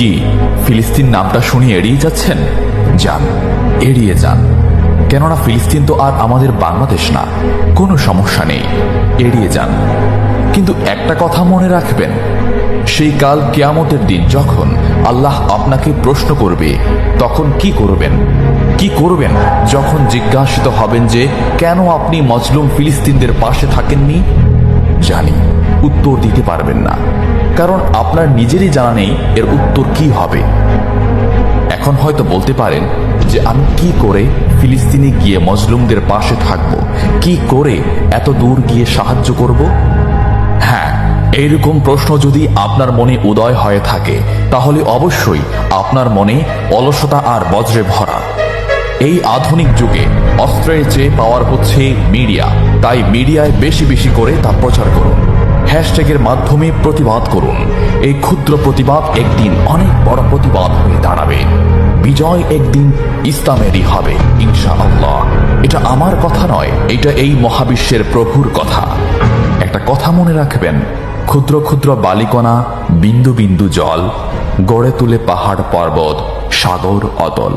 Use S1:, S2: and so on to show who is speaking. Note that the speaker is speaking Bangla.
S1: কি ফিলিস্তিন নামটা শুনে এড়িয়ে যাচ্ছেন? যান, এড়িয়ে যান। কেননা ফিলিস্তিন তো আর আমাদের বাংলাদেশ না। কোনো সমস্যা নেই, এড়িয়ে যান। কিন্তু একটা কথা মনে রাখবেন, সেই কাল কিয়ামতের দিন যখন আল্লাহ আপনাকে প্রশ্ন করবে, তখন কি করবেন? কি করবেন যখন জিজ্ঞাসিত হবেন যে কেন আপনি মজলুম ফিলিস্তিনদের পাশে থাকেননি? জানি উত্তর দিতে পারবেন না, কারণ আপনার নিজেরই জানা নেই এর উত্তর কি হবে। এখন হয়তো বলতে পারেন যে আমি কি করে ফিলিস্তিনে গিয়ে মজলুমদের পাশে থাকব, কি করে এত দূর গিয়ে সাহায্য করব? হ্যাঁ, এইরকম প্রশ্ন যদি আপনার মনে উদয় হয়ে থাকে, তাহলে অবশ্যই আপনার মনে অলসতা আর বজ্রে ভরা। এই আধুনিক যুগে অস্ত্রের চেয়ে পাওয়ার হচ্ছে মিডিয়া, তাই মিডিয়ায় বেশি বেশি করে তা প্রচার করুন। হ্যাশট্যাগের মাধ্যমে প্রতিবাদ করুন। এই ক্ষুদ্র প্রতিবাদ একদিন অনেক বড় প্রতিবাদ হয়ে দাঁড়াবে। বিজয় একদিন ইসলামেরই হবে ইনশাআল্লাহ। এটা আমার কথা নয়, এটা এই মহাবিশ্বের প্রভুর কথা। একটা কথা মনে রাখবেন, ক্ষুদ্র ক্ষুদ্র বালিকণা, বিন্দু বিন্দু জল গড়ে তুলে পাহাড় পর্বত, সাগর অতল।